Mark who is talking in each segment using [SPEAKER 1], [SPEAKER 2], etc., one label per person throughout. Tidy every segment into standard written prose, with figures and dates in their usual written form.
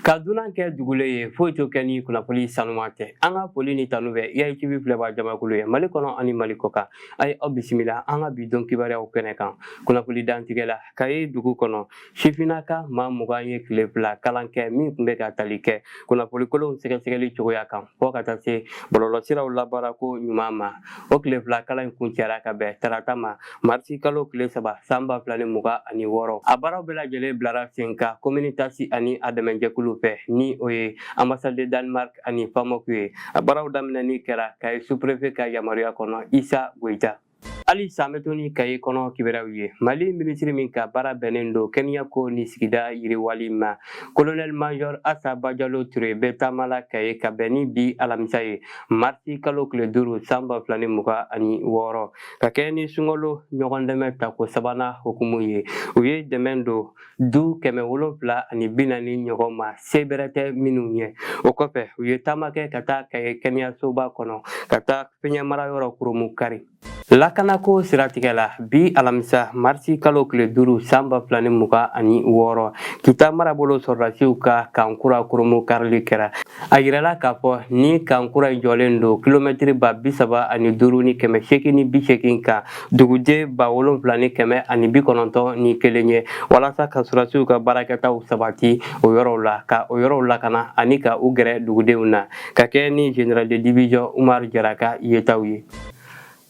[SPEAKER 1] Ka dunan kɛ dugule ye foyi to kɛ ni kunnafoni sanuman tɛ an ka poli ni tanu bɛ IATV filɛbaa jamakulu ye Mali kɔnɔ ani Mali kɔ kan a ye aw bisimila an ka bi dɔn kibaruyaw kɛnɛ kan kunnafoni dantigɛ la Kayi dugu kɔnɔ sifinnaka maa 20 ye tile fila kalan kɛ min tun bɛ ka tali kɛ kunnafoni kolonw sɛgɛsɛgɛli cogoya kan fɔ ka taa se bɔlɔlɔsiraw labaarako ɲuman ma o tile fila kalan in kuncɛra ka bɛn tarata ma marisi kalo tile 3 san 2026 a baaraw bɛɛ lajɛlen bilara sen kan komini tasi ani a dɛmɛjɛkulu fɛ ni o ye ambassade de Danemark ani Famaku ye a baaraw daminɛni kɛra Kayi sous-préfet ka yamaruya kɔnɔ Isa Goyita hali san bɛ to ni Kayi kɔnɔ kibaruyaw ye Mali minisiri min ka baara bɛnnen don kɛnɛyako ni sigida yiriwali ma colonel major Asa Bajalo Ture bɛ taamala Kayi ka bɛn ni bi alamisa ye marisi kalo tile 5 san 2026 ka kɛ ni sunkalo ɲɔgɔn dɛmɛ tako sabanan hukumu ye u ye dɛmɛ don du 740 ɲɔgɔn ma se bɛrɛ tɛ minnu ye o kɔfɛ u ye taama kɛ ka taa Kayi kɛnɛyasoba kɔnɔ ka taa fiɲɛmarayɔrɔ kurumu kari lakanako siratigɛ la bi alamisa marisi kalo tile 5 san 2026 kita marabolo sɔrɔdasiw ka kankura kurumu karili kɛra a yirala k'a fɔ ni kankura jɔlen don kilomɛtiri 75,880 kan duguden 7,791 ye walasa ka sɔrɔdasiw ka baarakɛtaw sabati o yɔrɔw la ka o yɔrɔw lakana ani ka u gɛrɛ dugudenw na ka kɛ ni général de division Umaru Jara ka yetaw ye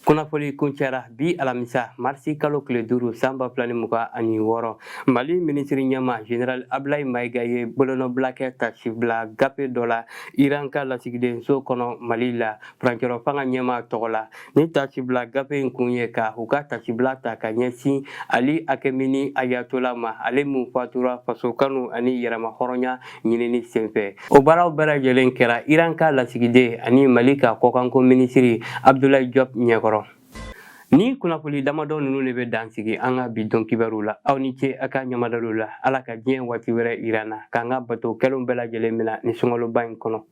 [SPEAKER 1] kunnafoni kuncɛra bi alamisa marisi kalo tile 5 san 2026 Mali minisiri ɲɛma général Ablaye Mayiga ye bolonɔbila kɛ tasibila gafe dɔ la Iran ka lasigidenso kɔnɔ Mali la furancɛrɔ fanga ɲɛma tɔgɔ la ni tasibila gafe in kun ye ka u ka tasibila ta ka ɲɛsin Ali Hakemini Ayatola ma ale mun fatura faso kanu ani yɛrɛma hɔrɔnya ɲinini senfɛ o baaraw bɛɛ lajɛlen kɛra Iran ka lasigiden ani Mali ka kɔkanko minisiri Abdoulaye Diop ɲɛkɔrɔ ni kunnafoni damadɔ ninnu de bɛ dansigi an ka bi dɔn kibaruw la aw ni ce a ka ɲamadaliw la ala ka diɲɛ waati wɛrɛ yir'an na k'an ka bato kɛlenw bɛɛ lajɛlen mina ni sunkaloba in kɔnɔ